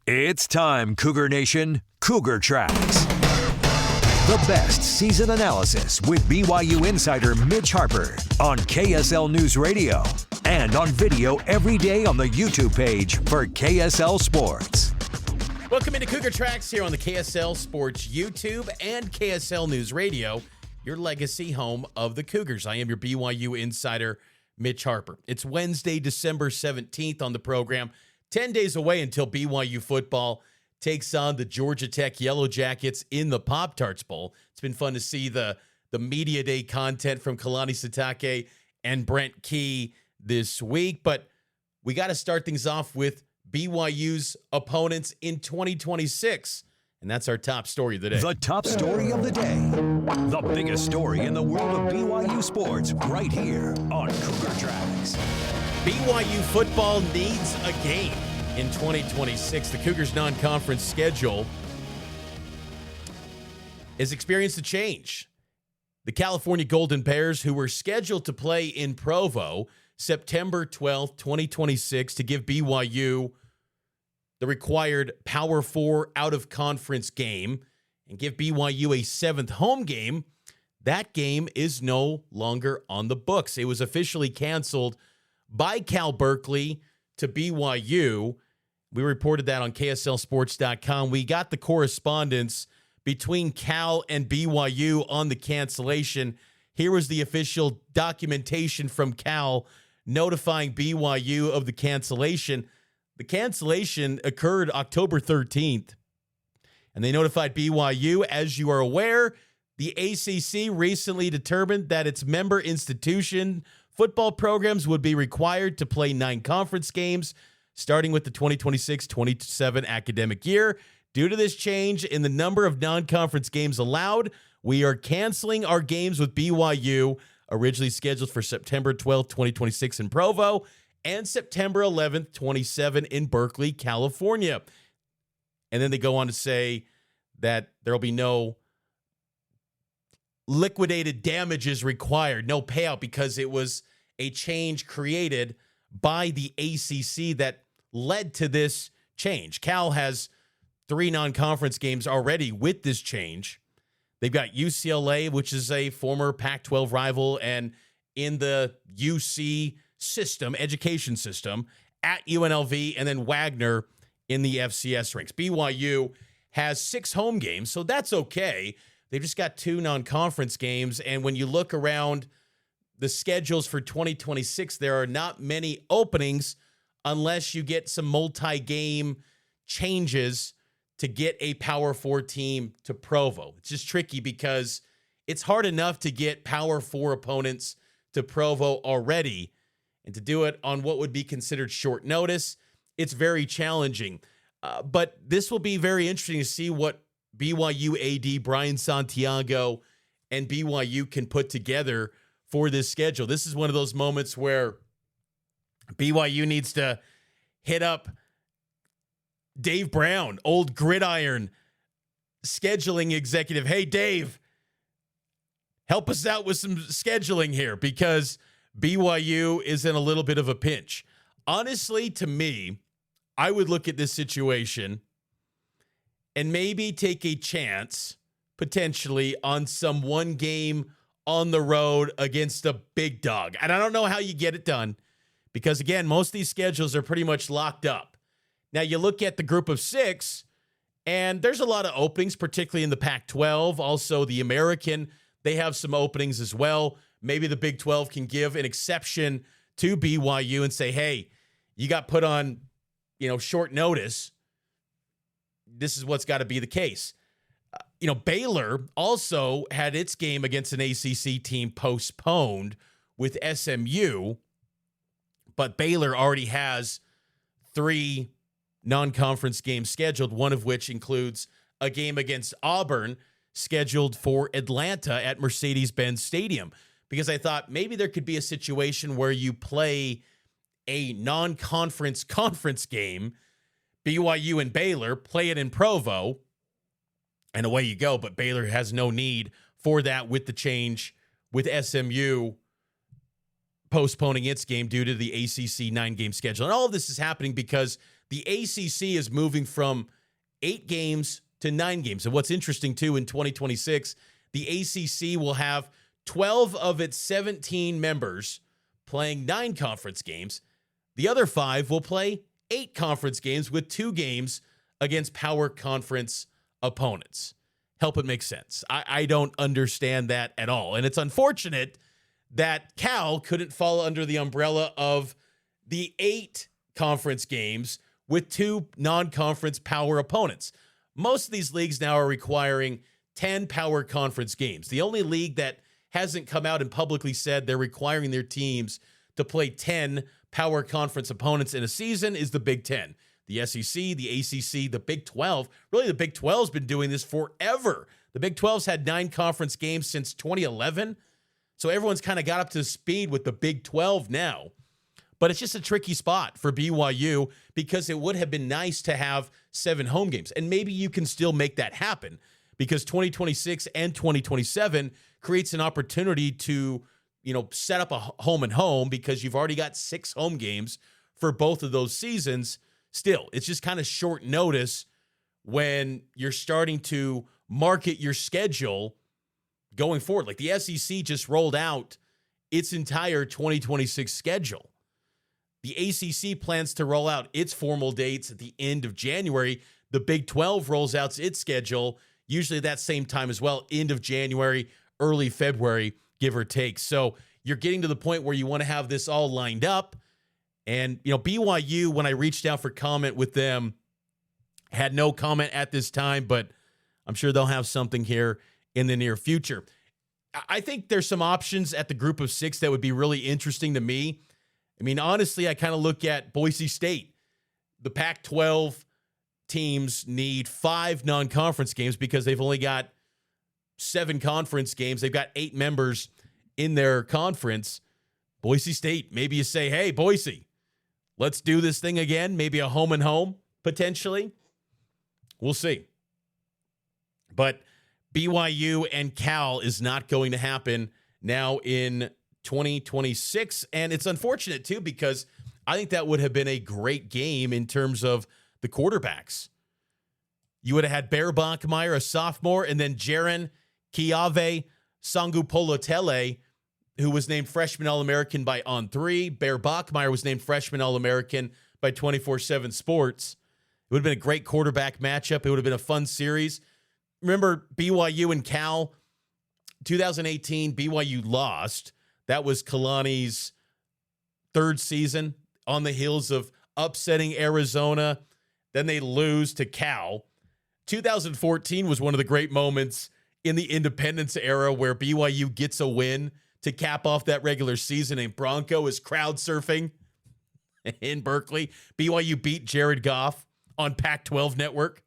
It's time, Cougar Nation. Cougar Tracks. The best season analysis with BYU insider Mitch Harper on KSL NewsRadio and on video every day on the YouTube page for KSL Sports. Welcome into Cougar Tracks here on the KSL Sports YouTube and KSL NewsRadio, your legacy home of the Cougars. I am your BYU insider, Mitch Harper. It's Wednesday, December 17th on the program. 10 days away until BYU football takes on the Georgia Tech Yellow Jackets in the Pop-Tarts Bowl. It's been fun to see the media day content from Kalani Sitake and Brent Key this week, but we got to start things off with BYU's opponents in 2026, and that's our top story of the day. The top story of the day. The biggest story in the world of BYU sports right here on Cougar Tracks. BYU football needs a game in 2026. The Cougars' non-conference schedule has experienced a change. The California Golden Bears, who were scheduled to play in Provo September 12th, 2026, to give BYU the required Power 4 out-of-conference game and give BYU a seventh home game, that game is no longer on the books. It was officially canceled by Cal Berkeley to BYU. We reported that on KSLSports.com. We got the correspondence between Cal and BYU on the cancellation. Here was the official documentation from Cal notifying BYU of the cancellation. The cancellation occurred October 13th, and they notified BYU. As you are aware, the ACC recently determined that its member institution football programs would be required to play 9 conference games starting with the 2026-27 academic year. Due to this change in the number of non-conference games allowed, we are canceling our games with BYU, originally scheduled for September 12th, 2026 in Provo, and September 11th, 27 in Berkeley, California. And then they go on to say that there will be no liquidated damages required, no payout, because it was a change created by the ACC that led to this change. Cal has 3 non-conference games already with this change. They've got UCLA, which is a former Pac-12 rival, and in the UC system, education system, at UNLV, and then Wagner in the FCS ranks. BYU has 6 home games, so that's okay. They've just got 2 non-conference games, and when you look around the schedules for 2026, there are not many openings unless you get some multi-game changes to get a Power 4 team to Provo. It's just tricky because it's hard enough to get Power 4 opponents to Provo already, and to do it on what would be considered short notice, it's very challenging. But this will be very interesting to see what BYU AD Brian Santiago and BYU can put together for this schedule. This is one of those moments where BYU needs to hit up Dave Brown, old gridiron scheduling executive. Hey, Dave, help us out with some scheduling here because BYU is in a little bit of a pinch. Honestly, to me, I would look at this situation and maybe take a chance, potentially, on some one game on the road against a big dog. And I don't know how you get it done because, again, most of these schedules are pretty much locked up. Now, you look at the group of 6, and there's a lot of openings, particularly in the Pac-12. Also, the American, they have some openings as well. Maybe the Big 12 can give an exception to BYU and say, hey, you got put on, short notice. This is what's got to be the case. Baylor also had its game against an ACC team postponed with SMU, but Baylor already has 3 non-conference games scheduled, one of which includes a game against Auburn scheduled for Atlanta at Mercedes-Benz Stadium. Because I thought maybe there could be a situation where you play a non-conference conference game, BYU and Baylor, play it in Provo, and away you go. But Baylor has no need for that with the change with SMU postponing its game due to the ACC 9-game schedule. And all of this is happening because The ACC is moving from 8 games to 9 games. And what's interesting, too, in 2026, the ACC will have 12 of its 17 members playing 9 conference games. The other 5 will play 8 conference games with 2 games against power conference opponents. Help it make sense. I don't understand that at all. And it's unfortunate that Cal couldn't fall under the umbrella of the 8 conference games with 2 non-conference power opponents. Most of these leagues now are requiring 10 power conference games. The only league that hasn't come out and publicly said they're requiring their teams to play 10 power conference opponents in a season is the Big Ten. The SEC, the ACC, the Big 12. Really, the Big 12's been doing this forever. The Big 12's had 9 conference games since 2011. So everyone's kind of got up to speed with the Big 12 now. But it's just a tricky spot for BYU because it would have been nice to have 7 home games. And maybe you can still make that happen because 2026 and 2027 creates an opportunity to, set up a home and home because you've already got 6 home games for both of those seasons. Still, it's just kind of short notice when you're starting to market your schedule going forward. Like the SEC just rolled out its entire 2026 schedule. The ACC plans to roll out its formal dates at the end of January. The Big 12 rolls out its schedule, usually that same time as well, end of January, early February, give or take. So you're getting to the point where you want to have this all lined up. And, BYU, when I reached out for comment with them, had no comment at this time, but I'm sure they'll have something here in the near future. I think there's some options at the group of 6 that would be really interesting to me. I mean, honestly, I kind of look at Boise State. The Pac-12 teams need 5 non-conference games because they've only got 7 conference games. They've got 8 members in their conference. Boise State, maybe you say, hey, Boise, let's do this thing again. Maybe a home and home, potentially. We'll see. But BYU and Cal is not going to happen now in 2026. And it's unfortunate, too, because I think that would have been a great game in terms of the quarterbacks. You would have had Bear Bachmeier, a sophomore, and then Jaren Kiave Sangupolotele, who was named Freshman All-American by On3. Bear Bachmeier was named Freshman All-American by 24/7 Sports. It would have been a great quarterback matchup. It would have been a fun series. Remember BYU and Cal? 2018, BYU lost. That was Kalani's 3rd season on the heels of upsetting Arizona. Then they lose to Cal. 2014 was one of the great moments in the independence era where BYU gets a win to cap off that regular season, and Bronco is crowd surfing in Berkeley. BYU beat Jared Goff on Pac-12 Network.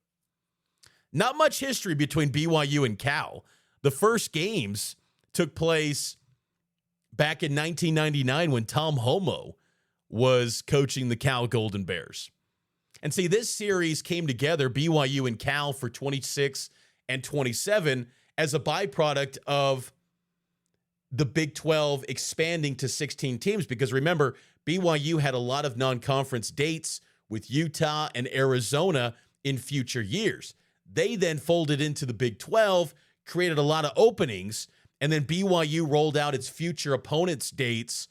Not much history between BYU and Cal. The first games took place back in 1999 when Tom Homo was coaching the Cal Golden Bears. And see, this series came together, BYU and Cal, for 26 and 27 as a byproduct of the Big 12 expanding to 16 teams. Because remember, BYU had a lot of non-conference dates with Utah and Arizona in future years. They then folded into the Big 12, created a lot of openings, and then BYU rolled out its future opponents' dates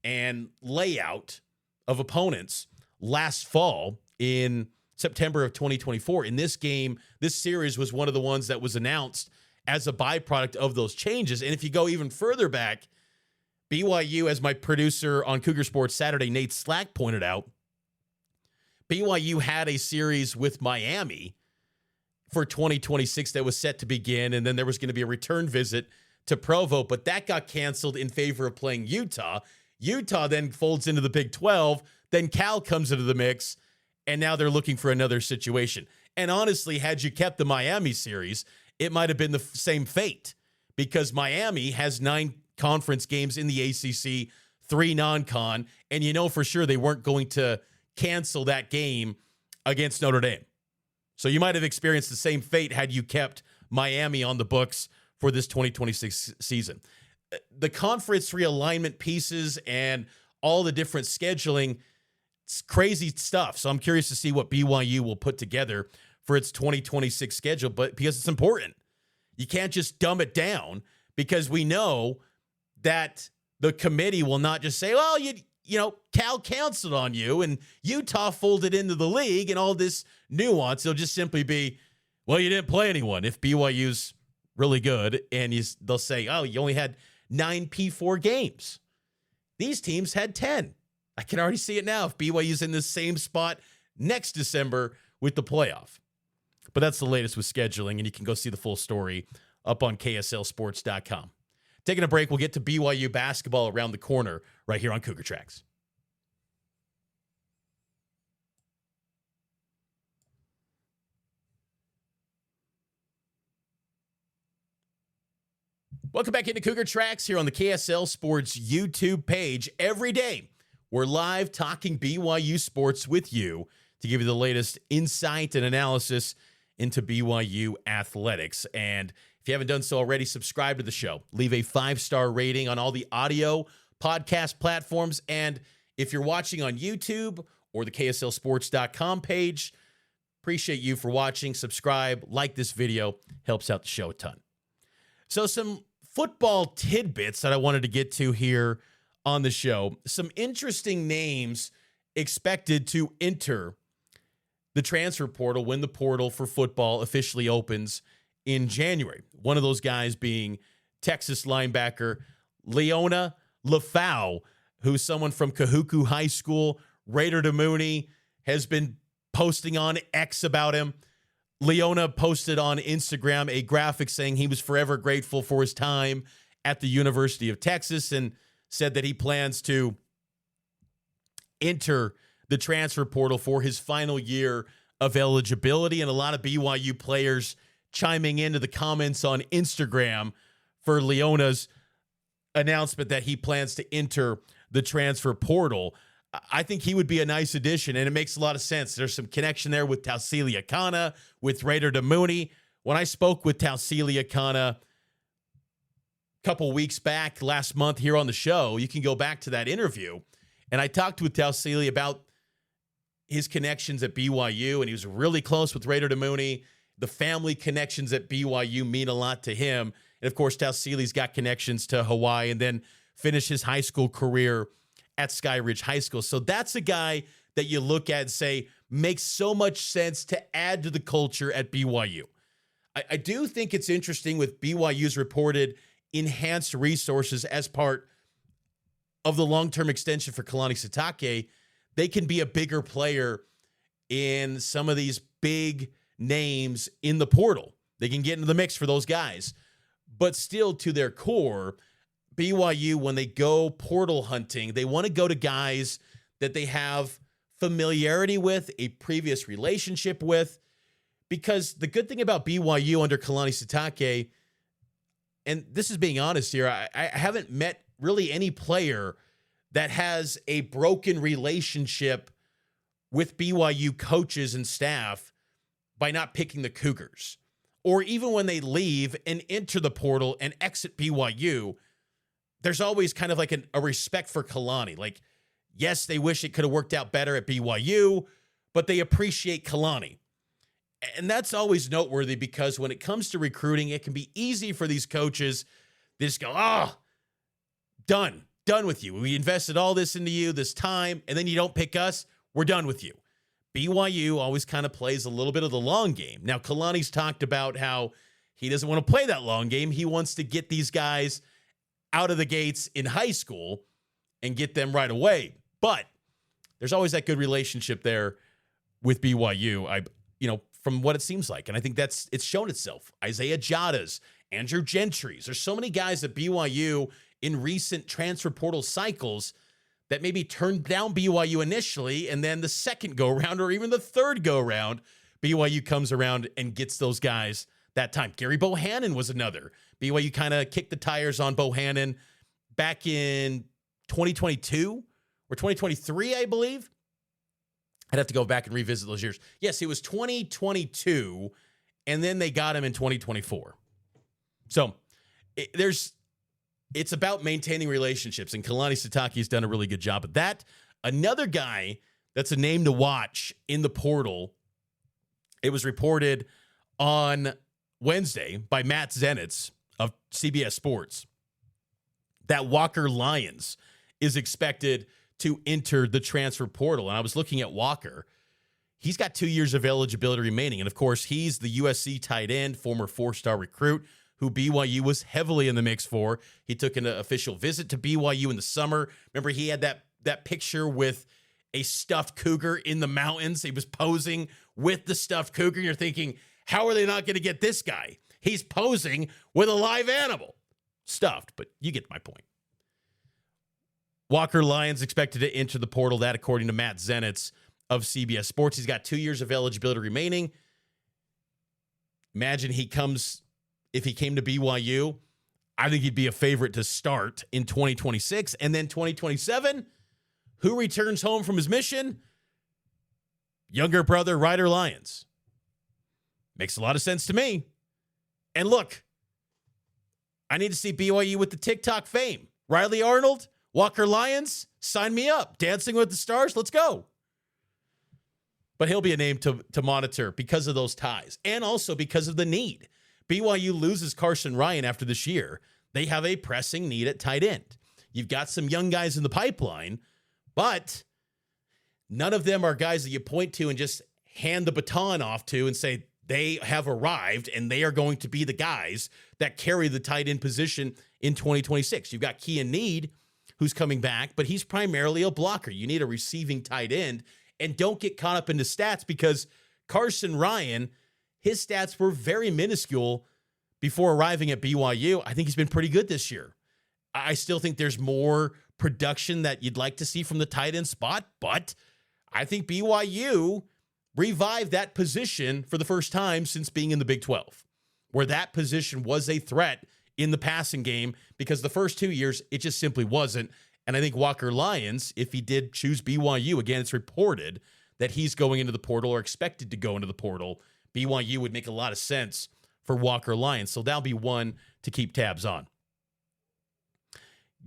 and layout of opponents last fall in September of 2024. In this game, this series was one of the ones that was announced as a byproduct of those changes. And if you go even further back, BYU, as my producer on Cougar Sports Saturday, Nate Slack, pointed out, BYU had a series with Miami for 2026 that was set to begin, and then there was going to be a return visit to Provo, but that got canceled in favor of playing Utah. Utah then folds into the Big 12, then Cal comes into the mix, and now they're looking for another situation. And honestly, had you kept the Miami series, it might have been the same fate because Miami has 9 conference games in the ACC, 3 non-con, and you know for sure they weren't going to cancel that game against Notre Dame. So you might have experienced the same fate had you kept Miami on the books for this 2026 season. The conference realignment pieces and all the different scheduling, It's crazy stuff. So I'm curious to see what BYU will put together for its 2026 schedule, but because it's important. You can't just dumb it down, because we know that the committee will not just say, well, you know, Cal canceled on you and Utah folded into the league and all this nuance. It'll just simply be, well, you didn't play anyone if BYU's really good, and they'll say, oh, you only had 9 P4 games. These teams had 10. I can already see it now if BYU's in the same spot next December with the playoff. But that's the latest with scheduling, and you can go see the full story up on KSLSports.com. Taking a break, we'll get to BYU basketball around the corner right here on Cougar Tracks. Welcome back into Cougar Tracks here on the KSL Sports YouTube page. Every day, we're live talking BYU sports with you to give you the latest insight and analysis into BYU athletics. And if you haven't done so already, subscribe to the show. Leave a 5-star rating on all the audio podcast platforms. And if you're watching on YouTube or the KSLSports.com page, appreciate you for watching. Subscribe, like this video, helps out the show a ton. So some football tidbits that I wanted to get to here on the show. Some interesting names expected to enter the transfer portal when the portal for football officially opens in January. One of those guys being Texas linebacker Leona Lafau, who's someone from Kahuku High School. Raider DeMooney has been posting on X about him. Leona posted on Instagram a graphic saying he was forever grateful for his time at the University of Texas and said that he plans to enter the transfer portal for his final year of eligibility. And a lot of BYU players chiming into the comments on Instagram for Leona's announcement that he plans to enter the transfer portal. I think he would be a nice addition, and it makes a lot of sense. There's some connection there with Tausili Akana, with Raider DeMooney. When I spoke with Tausili Akana a couple weeks back, last month here on the show, you can go back to that interview, and I talked with Tausili about his connections at BYU, and he was really close with Raider DeMooney. The family connections at BYU mean a lot to him. And, of course, Tausili's got connections to Hawaii and then finished his high school career at Sky Ridge High School. So that's a guy that you look at and say makes so much sense to add to the culture at BYU. I do think it's interesting with BYU's reported enhanced resources as part of the long-term extension for Kalani Sitake. They can be a bigger player in some of these big names in the portal. They can get into the mix for those guys. But still, to their core, BYU, when they go portal hunting, they want to go to guys that they have familiarity with, a previous relationship with, because the good thing about BYU under Kalani Sitake, and this is being honest here, I haven't met really any player that has a broken relationship with BYU coaches and staff by not picking the Cougars. Or even when they leave and enter the portal and exit BYU, there's always kind of like a respect for Kalani. Like, yes, they wish it could have worked out better at BYU, but they appreciate Kalani. And that's always noteworthy because when it comes to recruiting, it can be easy for these coaches to just go, done with you. We invested all this into you, this time, and then you don't pick us, we're done with you. BYU always kind of plays a little bit of the long game. Now, Kalani's talked about how he doesn't want to play that long game. He wants to get these guys out of the gates in high school and get them right away. But there's always that good relationship there with BYU, from what it seems like. And I think it's shown itself. Isaiah Jadas, Andrew Gentry's. There's so many guys at BYU in recent transfer portal cycles that maybe turned down BYU initially, and then the second go-around or even the third go-around, BYU comes around and gets those guys that time. Gary Bohannon was another. BYU kind of kicked the tires on Bohannon back in 2022 or 2023, I believe. I'd have to go back and revisit those years. Yes, it was 2022, and then they got him in 2024. So it's about maintaining relationships, and Kalani Sitake's done a really good job of that. Another guy that's a name to watch in the portal. It was reported on Wednesday by Matt Zenitz of CBS Sports that Walker Lyons is expected to enter the transfer portal. And I was looking at Walker. He's got 2 years of eligibility remaining. And, of course, he's the USC tight end, former four-star recruit, who BYU was heavily in the mix for. He took an official visit to BYU in the summer. Remember, he had that picture with a stuffed cougar in the mountains. He was posing with the stuffed cougar. You're thinking, how are they not going to get this guy? He's posing with a live animal. Stuffed, but you get my point. Walker Lyons expected to enter the portal, that according to Matt Zenitz of CBS Sports. He's got 2 years of eligibility remaining. Imagine if he came to BYU, I think he'd be a favorite to start in 2026. And then 2027, who returns home from his mission? Younger brother, Ryder Lyons. Makes a lot of sense to me. And look, I need to see BYU with the TikTok fame. Riley Arnold, Walker Lyons, sign me up. Dancing with the Stars, let's go. But he'll be a name to monitor because of those ties and also because of the need. BYU loses Carson Ryan after this year. They have a pressing need at tight end. You've got some young guys in the pipeline, but none of them are guys that you point to and just hand the baton off to and say they have arrived and they are going to be the guys that carry the tight end position in 2026. You've got Kean Need, who's coming back, but he's primarily a blocker. You need a receiving tight end, and don't get caught up into stats because Carson Ryan, his stats were very minuscule before arriving at BYU. I think he's been pretty good this year. I still think there's more production that you'd like to see from the tight end spot, but I think BYU revived that position for the first time since being in the Big 12, where that position was a threat in the passing game because the first 2 years, it just simply wasn't. And I think Walker Lyons, if he did choose BYU, again, it's reported that he's going into the portal or expected to go into the portal. BYU would make a lot of sense for Walker Lyons. So that'll be one to keep tabs on.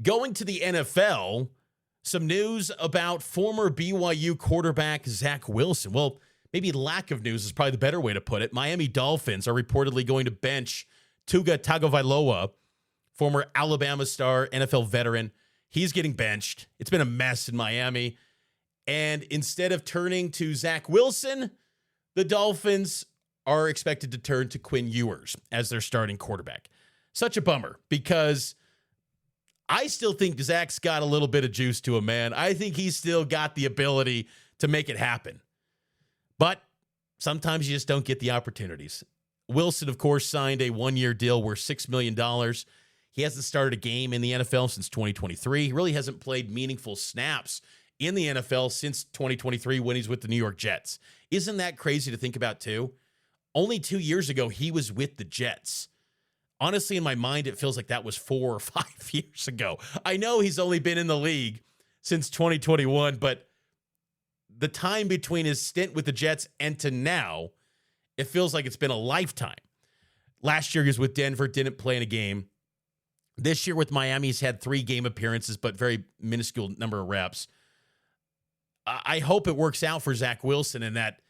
Going to the NFL, some news about former BYU quarterback Zach Wilson. Well, maybe lack of news is probably the better way to put it. Miami Dolphins are reportedly going to bench Tua Tagovailoa, former Alabama star, NFL veteran. He's getting benched. It's been a mess in Miami. And instead of turning to Zach Wilson, the Dolphins are expected to turn to Quinn Ewers as their starting quarterback. Such a bummer because I still think Zach's got a little bit of juice to him, man. I think he's still got the ability to make it happen. But sometimes you just don't get the opportunities. Wilson, of course, signed a one-year deal worth $6 million. He hasn't started a game in the NFL since 2023. He really hasn't played meaningful snaps in the NFL since 2023 when he's with the New York Jets. Isn't that crazy to think about, too? Only 2 years ago, he was with the Jets. Honestly, in my mind, it feels like that was 4 or 5 years ago. I know he's only been in the league since 2021, but the time between his stint with the Jets and to now, it feels like it's been a lifetime. Last year, he was with Denver, didn't play in a game. This year with Miami, he's had 3 game appearances, but very minuscule number of reps. I hope it works out for Zach Wilson and that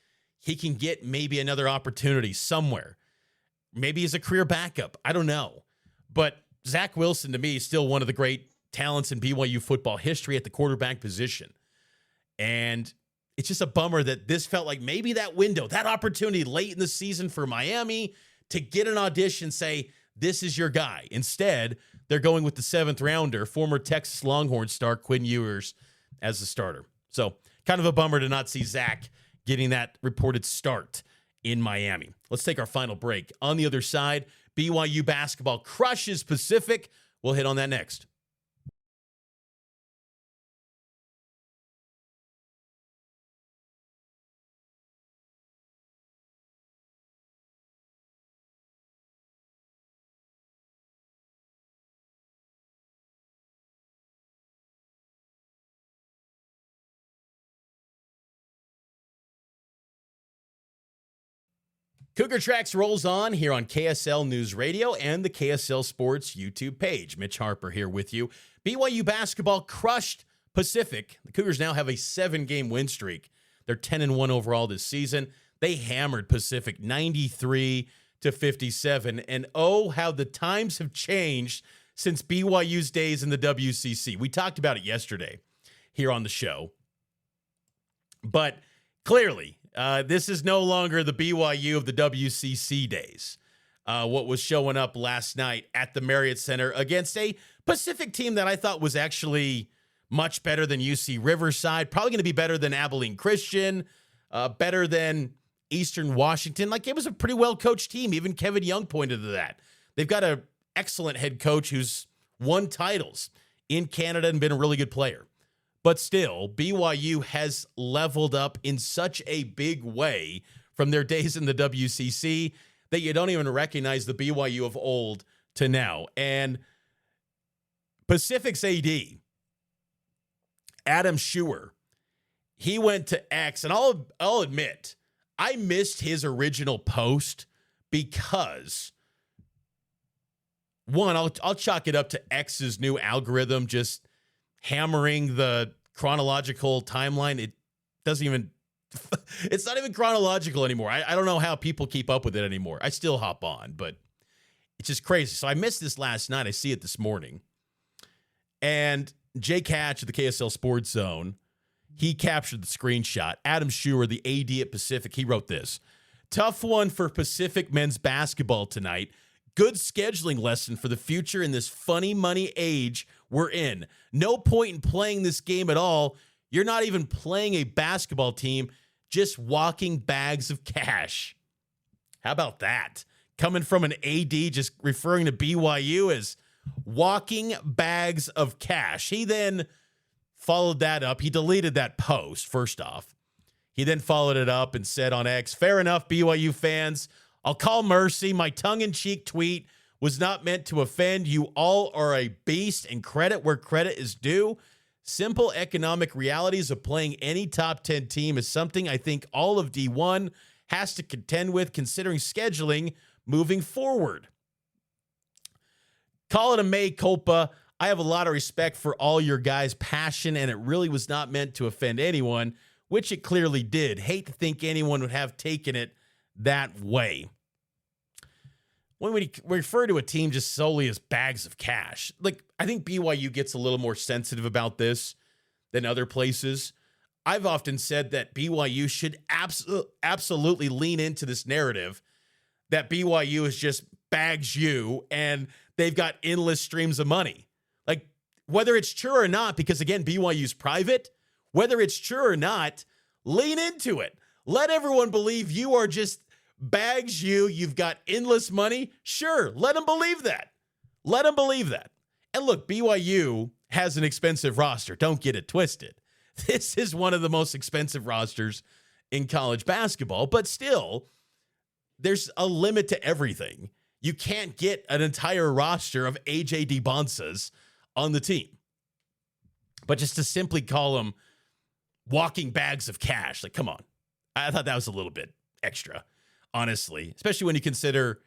he can get maybe another opportunity somewhere. Maybe he's a career backup. I don't know. But Zach Wilson, to me, is still one of the great talents in BYU football history at the quarterback position. And it's just a bummer that this felt like maybe that window, that opportunity late in the season for Miami to get an audition, say, this is your guy. Instead, they're going with the 7th rounder, former Texas Longhorn star Quinn Ewers as the starter. So kind of a bummer to not see Zach getting that reported start in Miami. Let's take our final break. On the other side, BYU basketball crushes Pacific. We'll hit on that next. Cougar Tracks rolls on here on KSL News Radio and the KSL Sports YouTube page. Mitch Harper here with you. BYU basketball crushed Pacific, the Cougars now have a 7-game win streak. They're 10-1 overall this season. They hammered Pacific 93-57. And oh, how the times have changed since BYU's days in the WCC. We talked about it yesterday here on the show. But clearly, this is no longer the BYU of the WCC days. What was showing up last night at the Marriott Center against a Pacific team that I thought was actually much better than UC Riverside, probably going to be better than Abilene Christian, better than Eastern Washington. Like, it was a pretty well-coached team. Even Kevin Young pointed to that. They've got an excellent head coach who's won titles in Canada and been a really good player. But still, BYU has leveled up in such a big way from their days in the WCC that you don't even recognize the BYU of old to now. And Pacific's AD, Adam Schuer, he went to X, and I'll admit, I missed his original post because, one, I'll chalk it up to X's new algorithm just hammering the chronological timeline. It doesn't even, it's not even chronological anymore. I don't know how people keep up with it anymore. I still hop on, but it's just crazy. So I missed this last night. I see it this morning. And Jake Hatch of the KSL Sports Zone, he captured the screenshot. Adam Schuer, the AD at Pacific, he wrote this. Tough one for Pacific men's basketball tonight. Good scheduling lesson for the future in this funny money age we're in. No point in playing this game at all. You're not even playing a basketball team, just walking bags of cash. How about that? Coming from an AD just referring to BYU as walking bags of cash. He then followed that up. He deleted that post, first off. He then followed it up and said on X, fair enough, BYU fans. I'll call mercy. My tongue-in-cheek tweet was not meant to offend. You all are a beast, and credit where credit is due. Simple economic realities of playing any top 10 team is something I think all of D1 has to contend with considering scheduling moving forward. Call it a mea culpa. I have a lot of respect for all your guys' passion, and it really was not meant to offend anyone, which it clearly did. Hate to think anyone would have taken it that way. When we refer to a team just solely as bags of cash, like, I think BYU gets a little more sensitive about this than other places. I've often said that BYU should absolutely lean into this narrative that BYU is just bags you and they've got endless streams of money. Like, whether it's true or not, because again, BYU's private, whether it's true or not, lean into it. Let everyone believe you are just bags you. You've got endless money. Sure, let them believe that. Let them believe that. And look, BYU has an expensive roster. Don't get it twisted. This is one of the most expensive rosters in college basketball, but still, there's a limit to everything. You can't get an entire roster of AJ DeBonsas on the team. But just to simply call them walking bags of cash, like, come on. I thought that was a little bit extra, honestly, especially when you consider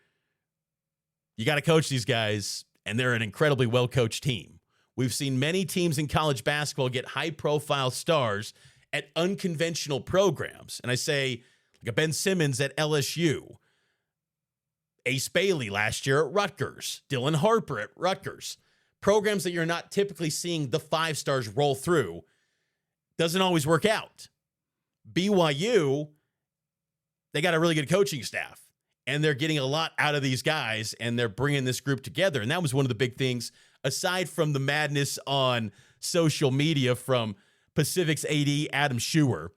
you got to coach these guys, and they're an incredibly well-coached team. We've seen many teams in college basketball get high-profile stars at unconventional programs. And I say, like a Ben Simmons at LSU, Ace Bailey last year at Rutgers, Dylan Harper at Rutgers. Programs that you're not typically seeing the 5 stars roll through. Doesn't always work out. BYU, they got a really good coaching staff, and they're getting a lot out of these guys, and they're bringing this group together. And that was one of the big things, aside from the madness on social media from Pacific's AD, Adam Schuer.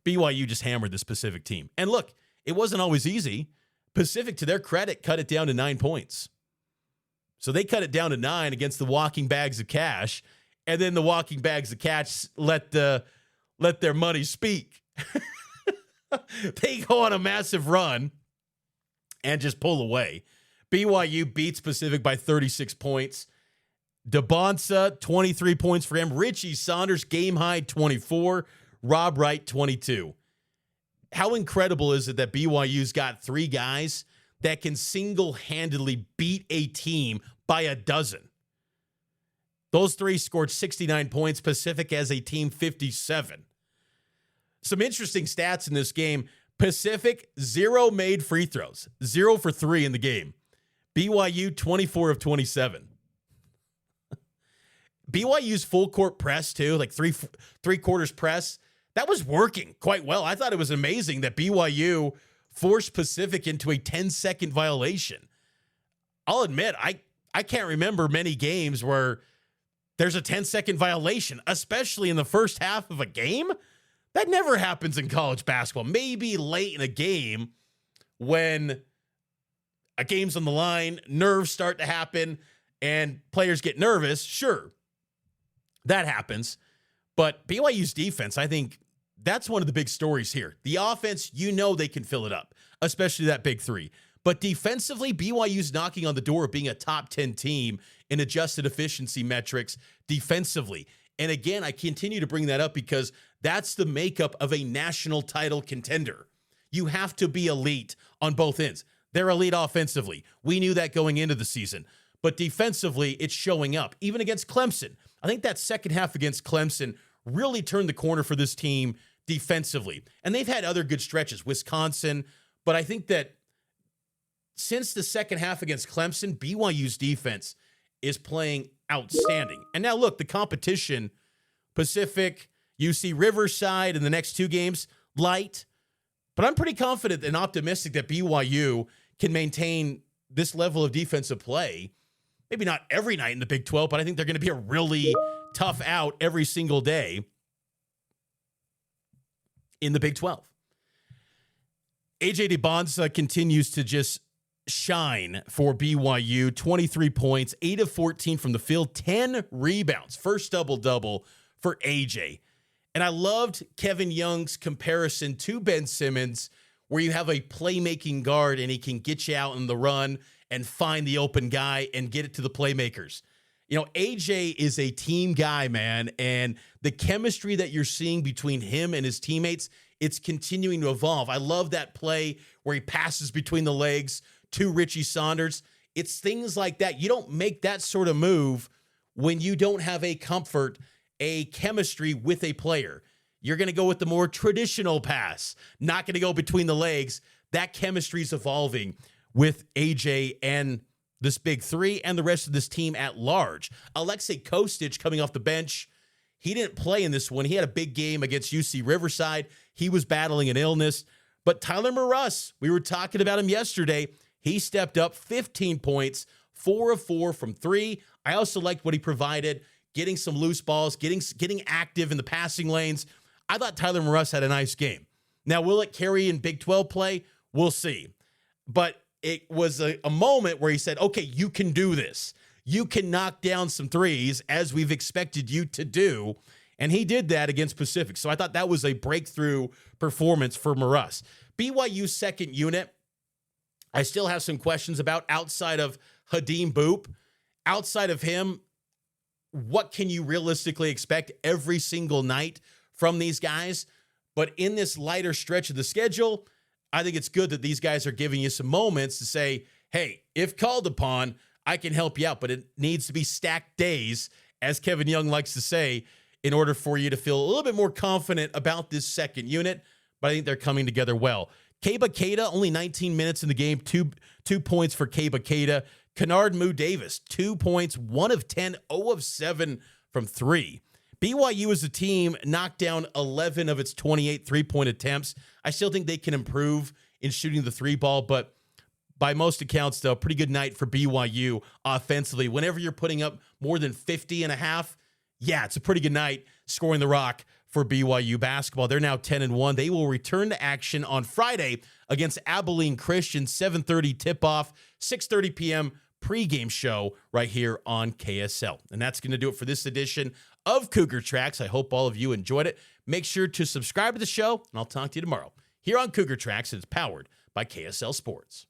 BYU just hammered this Pacific team. And look, it wasn't always easy. Pacific, to their credit, cut it down to 9 points. So they cut it down to 9 against the walking bags of cash, and then the walking bags of cash let their money speak. They go on a massive run and just pull away. BYU beats Pacific by 36 points. DeBonsa, 23 points for him. Richie Saunders, game high, 24. Rob Wright, 22. How incredible is it that BYU's got 3 guys that can single-handedly beat a team by a dozen? Those three scored 69 points. Pacific as a team, 57. Some interesting stats in this game. Pacific, 0 made free throws. 0 for 3 in the game. BYU, 24 of 27. BYU's full court press, too, like three quarters press, that was working quite well. I thought it was amazing that BYU forced Pacific into a 10-second violation. I'll admit, I can't remember many games where there's a 10-second violation, especially in the first half of a game. That never happens in college basketball. Maybe late in a game when a game's on the line, nerves start to happen, and players get nervous. Sure, that happens. But BYU's defense, I think that's one of the big stories here. The offense, they can fill it up, especially that big three. But defensively, BYU's knocking on the door of being a top 10 team in adjusted efficiency metrics defensively. And again, I continue to bring that up because that's the makeup of a national title contender. You have to be elite on both ends. They're elite offensively. We knew that going into the season. But defensively, it's showing up, even against Clemson. I think that second half against Clemson really turned the corner for this team defensively. And they've had other good stretches, Wisconsin. But I think that since the second half against Clemson, BYU's defense is playing outstanding. And now look, the competition, Pacific, UC Riverside in the next two games, light. But I'm pretty confident and optimistic that BYU can maintain this level of defensive play. Maybe not every night in the Big 12, but I think they're going to be a really tough out every single day in the Big 12. AJ DeBonza continues to just shine for BYU. 23 points, 8 of 14 from the field, 10 rebounds. First double-double for AJ. And I loved Kevin Young's comparison to Ben Simmons, where you have a playmaking guard and he can get you out in the run and find the open guy and get it to the playmakers. AJ is a team guy, man, and the chemistry that you're seeing between him and his teammates, it's continuing to evolve. I love that play where he passes between the legs to Richie Saunders. It's things like that. You don't make that sort of move when you don't have a chemistry with a player. You're going to go with the more traditional pass, not going to go between the legs. That chemistry is evolving with AJ and this big three and the rest of this team at large. Alexei Kostic coming off the bench. He didn't play in this one. He had a big game against UC Riverside. He was battling an illness. But Tyler Moross, we were talking about him yesterday. He stepped up 15 points, 4 of 4 from 3. I also liked what he provided, getting some loose balls, getting active in the passing lanes. I thought Tyler Moross had a nice game. Now, will it carry in Big 12 play? We'll see. But it was a moment where he said, okay, you can do this. You can knock down some threes as we've expected you to do. And he did that against Pacific. So I thought that was a breakthrough performance for Moross. BYU's second unit, I still have some questions about outside of Hadim Boop. Outside of him, what can you realistically expect every single night from these guys? But in this lighter stretch of the schedule, I think it's good that these guys are giving you some moments to say, hey, if called upon, I can help you out. But it needs to be stacked days, as Kevin Young likes to say, in order for you to feel a little bit more confident about this second unit. But I think they're coming together well. Keba Keita, only 19 minutes in the game, 2 points for Keba Keita. Kennard Moo Davis, 2 points, 1 of 10, 0 of 7 from 3. BYU as a team knocked down 11 of its 28 three-point attempts. I still think they can improve in shooting the three ball, but by most accounts, though, pretty good night for BYU offensively. Whenever you're putting up more than 50 and a half, yeah, it's a pretty good night scoring the rock for BYU basketball. They're now 10-1. They will return to action on Friday against Abilene Christian, 7:30 tip-off, 6:30 p.m. pregame show right here on KSL. And that's going to do it for this edition of Cougar Tracks. I hope all of you enjoyed it. Make sure to subscribe to the show, and I'll talk to you tomorrow here on Cougar Tracks. It's powered by KSL Sports.